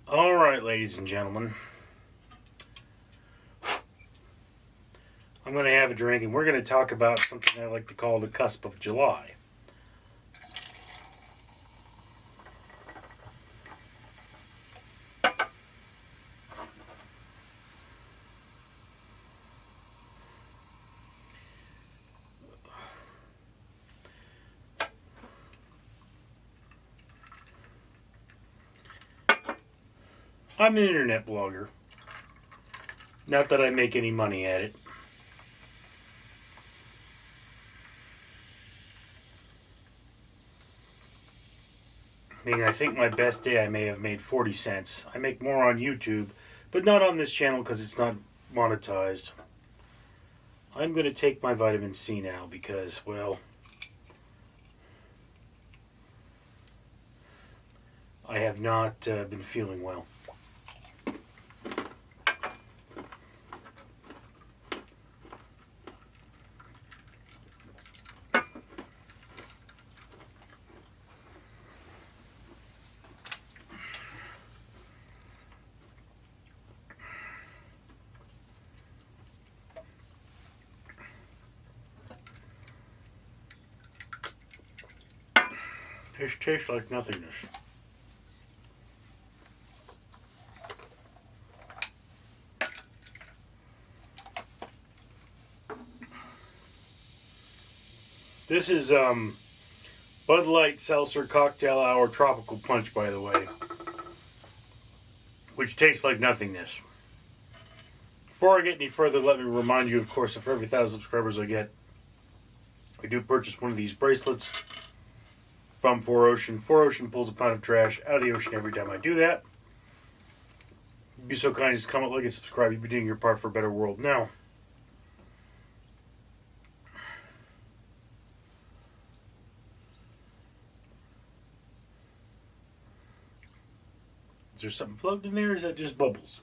All right, ladies and gentlemen, I'm going to have a drink and we're going to talk about something I like to call the cusp of July. I'm an internet blogger. Not that I make any money at it. I mean, I think my best day I may have made 40 cents. I make more on YouTube, but not on this channel because it's not monetized. I'm going to take my vitamin C now because, well, I have not been feeling well. This tastes like nothingness. This is Bud Light Seltzer Cocktail Hour Tropical Punch, by the way, which tastes like nothingness. Before I get any further, let me remind you, of course, that for every 1,000 subscribers I get, I do purchase one of these bracelets from 4Ocean. 4Ocean pulls a pound of trash out of the ocean every time I do that. Be so kind as to comment, like, and subscribe. You'll be doing your part for a better world. Now, is there something floating in there, or is that just bubbles?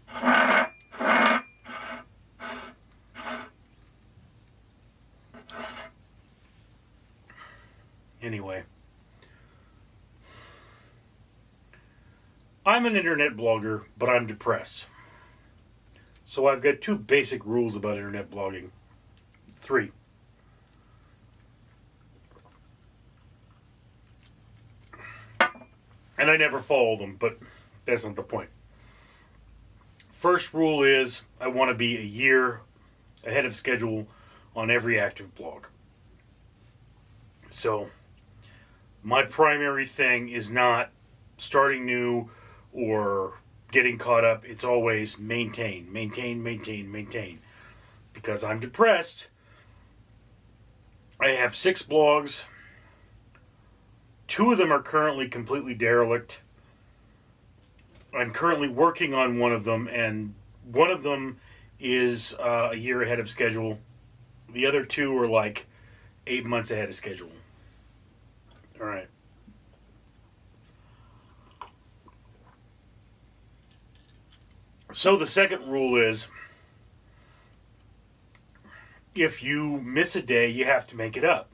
Anyway, I'm an internet blogger, but I'm depressed. So I've got two basic rules about internet blogging. 3. And I never follow them, but that's not the point. First rule is I want to be a year ahead of schedule on every active blog. So my primary thing is not starting new or getting caught up. It's always maintain. Because I'm depressed. I have 6 blogs. 2 of them are currently completely derelict. I'm currently working on one of them, and one of them is a year ahead of schedule. The other 2 are like 8 months ahead of schedule. All right. So the second rule is, if you miss a day, you have to make it up.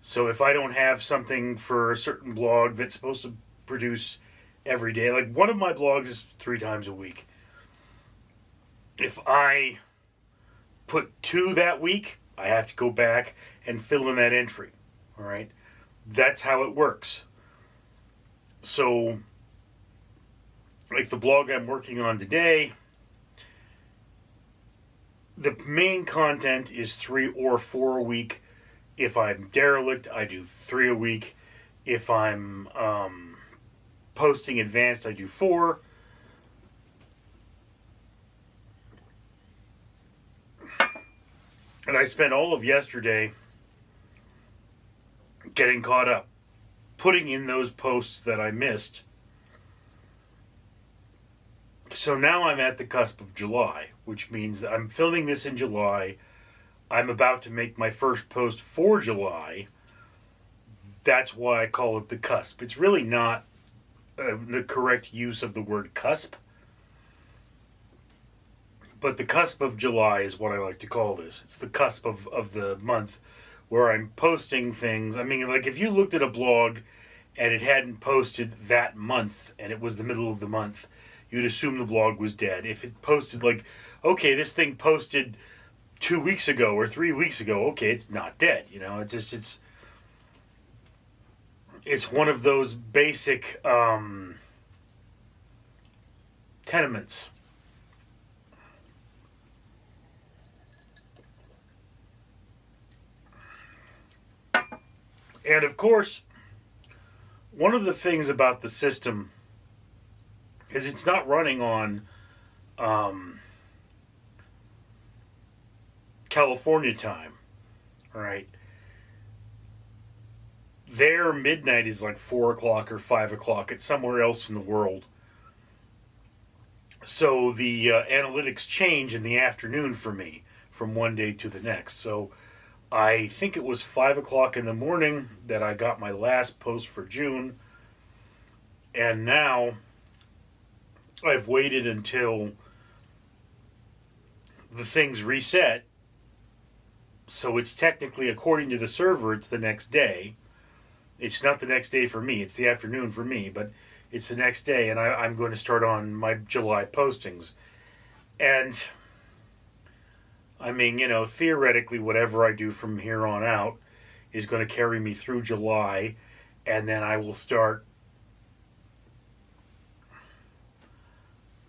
So if I don't have something for a certain blog that's supposed to produce every day, like one of my blogs is 3 times a week. If I put 2 that week, I have to go back and fill in that entry. All right? That's how it works. So, like the blog I'm working on today, the main content is 3 or 4 a week. If I'm derelict, I do 3 a week. If I'm posting advanced, I do 4. And I spent all of yesterday getting caught up, putting in those posts that I missed. So now I'm at the cusp of July, which means that I'm filming this in July. I'm about to make my first post for July. That's why I call it the cusp. It's really not the correct use of the word cusp. But the cusp of July is what I like to call this. It's the cusp of the month where I'm posting things. I mean, like if you looked at a blog and it hadn't posted that month, and it was the middle of the month, you'd assume the blog was dead. If it posted like, okay, this thing posted 2 weeks ago or 3 weeks ago, okay, it's not dead. It's one of those basic tenements. And of course, one of the things about the system is it's not running on California time, right? Their midnight is like 4 o'clock or 5 o'clock. It's somewhere else in the world. So the analytics change in the afternoon for me from one day to the next. So I think it was 5 o'clock in the morning that I got my last post for June. And now I've waited until the thing's reset. So it's technically, according to the server, it's the next day. It's not the next day for me. It's the afternoon for me, but it's the next day. And I'm going to start on my July postings. And I mean, theoretically, whatever I do from here on out is going to carry me through July, and then I will start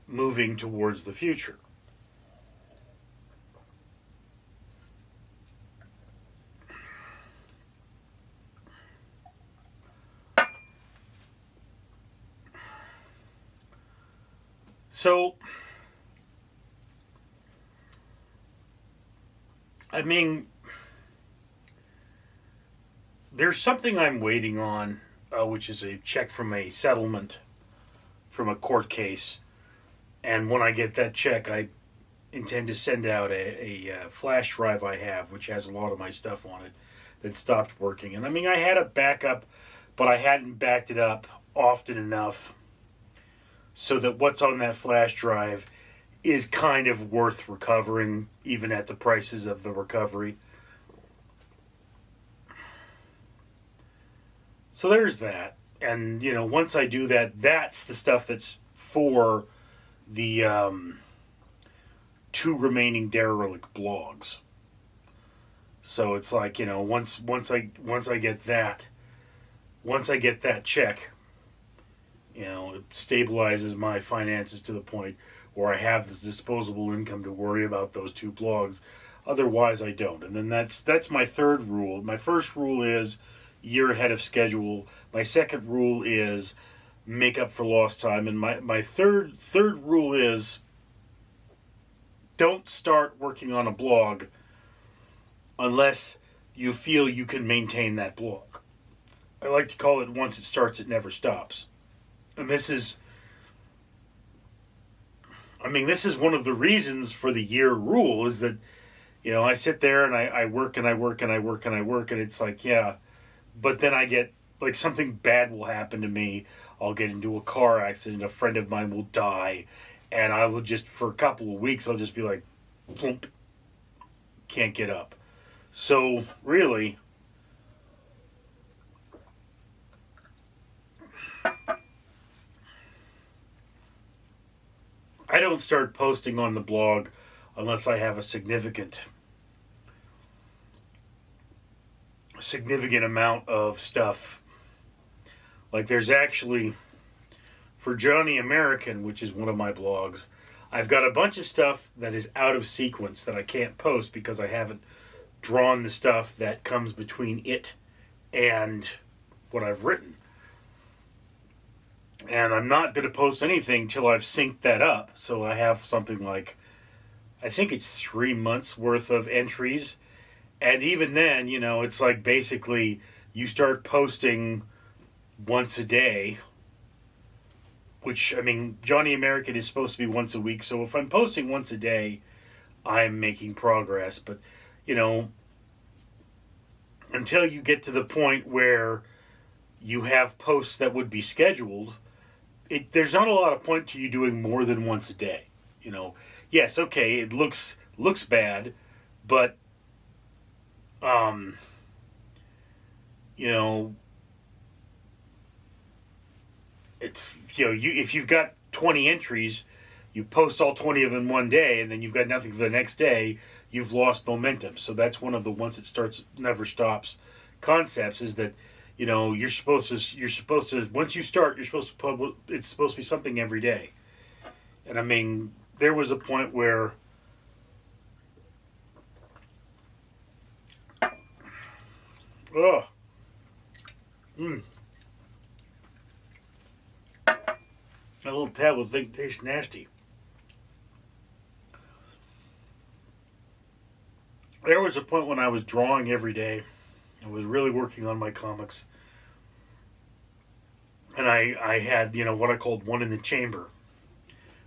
moving towards the future. So, I mean, there's something I'm waiting on, which is a check from a settlement from a court case. And when I get that check, I intend to send out a flash drive I have, which has a lot of my stuff on it, that stopped working. And I mean, I had a backup, but I hadn't backed it up often enough so that what's on that flash drive is kind of worth recovering, even at the prices of the recovery. So there's that. And, once I do that, that's the stuff that's for the 2 remaining derelict blogs. So it's like, once I get that, check, it stabilizes my finances to the point where I have the disposable income to worry about those 2 blogs. Otherwise, I don't. And then that's my third rule. My first rule is year ahead of schedule. My second rule is make up for lost time. And my third rule is don't start working on a blog unless you feel you can maintain that blog. I like to call it, once it starts, it never stops. And this is one of the reasons for the year rule, is that, I sit there and I work and I work and I work and I work, and it's like, yeah, but then I get, like, something bad will happen to me. I'll get into a car accident, a friend of mine will die, and I will just, for a couple of weeks, I'll just be like, plump, can't get up. So, really, I don't start posting on the blog unless I have a significant amount of stuff. Like, there's actually, for Johnny American, which is one of my blogs, I've got a bunch of stuff that is out of sequence that I can't post because I haven't drawn the stuff that comes between it and what I've written. And I'm not going to post anything till I've synced that up. So I have something like, I think it's 3 months worth of entries. And even then, it's like, basically you start posting once a day, which, I mean, Johnny American is supposed to be once a week. So if I'm posting once a day, I'm making progress. But, until you get to the point where you have posts that would be scheduled, there's not a lot of point to you doing more than once a day. Yes, okay, it looks bad, but it's, if you've got 20 entries, you post all 20 of them in one day, and then you've got nothing for the next day. You've lost momentum. So that's one of the once it starts never stops concepts, is that you're supposed to once you start, you're supposed to publish. It's supposed to be something every day. And I mean, there was a point where that little tablet thing tastes nasty. There was a point when I was drawing every day. I was really working on my comics. And I had, what I called one in the chamber,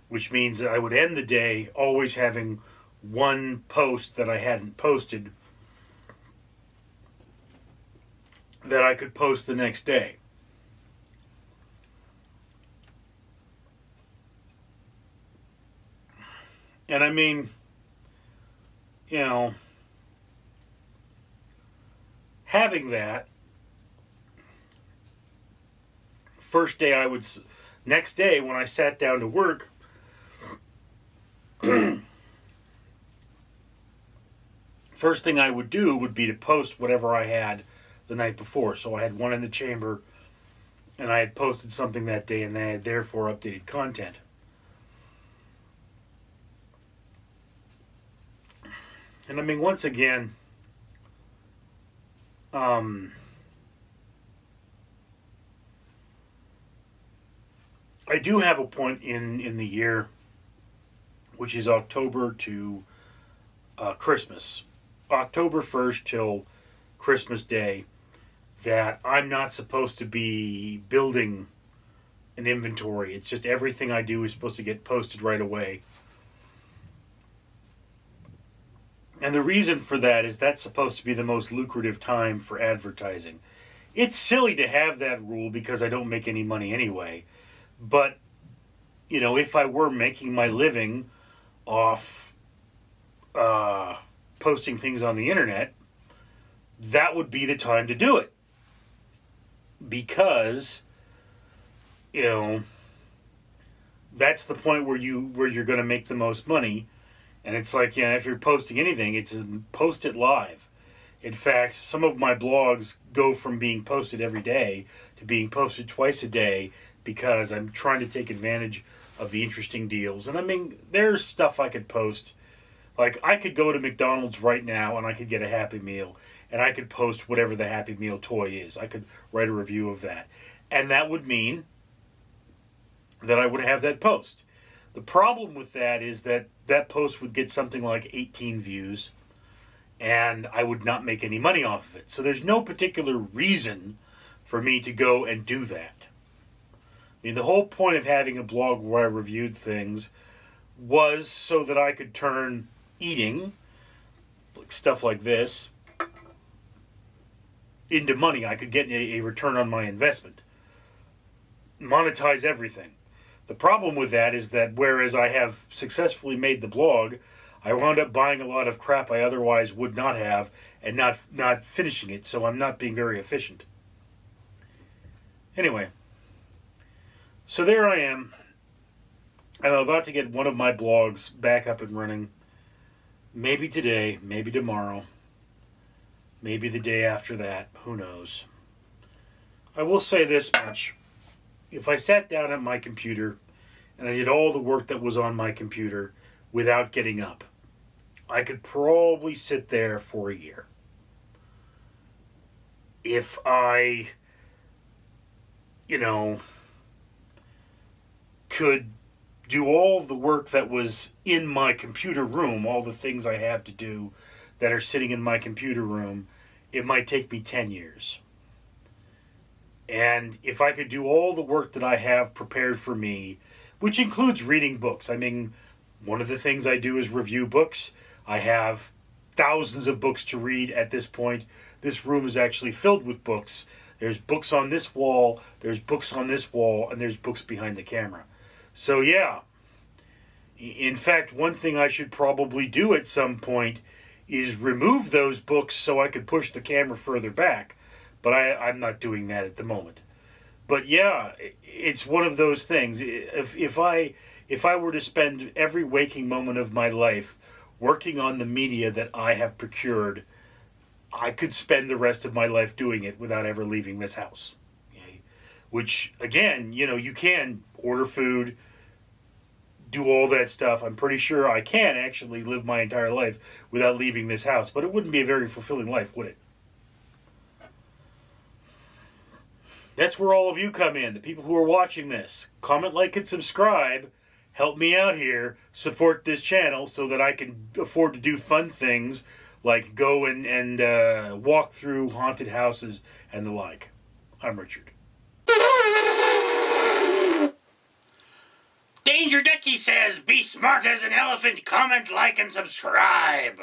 which means that I would end the day always having one post that I hadn't posted that I could post the next day. And I mean, having that, first day next day when I sat down to work, first thing I would do would be to post whatever I had the night before. So I had one in the chamber, and I had posted something that day, and I had therefore updated content. And I mean, once again, I do have a point in the year, which is October to Christmas, October 1st till Christmas Day, that I'm not supposed to be building an inventory. It's just everything I do is supposed to get posted right away. And the reason for that is that's supposed to be the most lucrative time for advertising. It's silly to have that rule because I don't make any money anyway. But, if I were making my living off posting things on the internet, that would be the time to do it. Because, that's the point where you're going to make the most money. And it's like, if you're posting anything, it's post it live. In fact, some of my blogs go from being posted every day to being posted twice a day because I'm trying to take advantage of the interesting deals. And I mean, there's stuff I could post. Like, I could go to McDonald's right now and I could get a Happy Meal, and I could post whatever the Happy Meal toy is. I could write a review of that. And that would mean that I would have that post. The problem with that is that post would get something like 18 views, and I would not make any money off of it. So there's no particular reason for me to go and do that. I mean, the whole point of having a blog where I reviewed things was so that I could turn eating, like stuff like this, into money. I could get a return on my investment. Monetize everything. The problem with that is that whereas I have successfully made the blog, I wound up buying a lot of crap I otherwise would not have and not finishing it, so I'm not being very efficient. Anyway, so there I am. I'm about to get one of my blogs back up and running. Maybe today, maybe tomorrow, maybe the day after that, who knows. I will say this much. If I sat down at my computer and I did all the work that was on my computer without getting up, I could probably sit there for a year. If I, could do all the work that was in my computer room, all the things I have to do that are sitting in my computer room, it might take me 10 years. And if I could do all the work that I have prepared for me, which includes reading books. I mean, one of the things I do is review books. I have thousands of books to read at this point. This room is actually filled with books. There's books on this wall, there's books on this wall, and there's books behind the camera. So yeah. In fact, one thing I should probably do at some point is remove those books so I could push the camera further back. But I'm not doing that at the moment. But yeah, it's one of those things. If I were to spend every waking moment of my life working on the media that I have procured, I could spend the rest of my life doing it without ever leaving this house. Okay? Which again, you can order food, do all that stuff. I'm pretty sure I can actually live my entire life without leaving this house, but it wouldn't be a very fulfilling life, would it? That's where all of you come in, the people who are watching this. Comment, like, and subscribe. Help me out here. Support this channel so that I can afford to do fun things like go and walk through haunted houses and the like. I'm Richard. Danger Ducky says, be smart as an elephant, comment, like, and subscribe.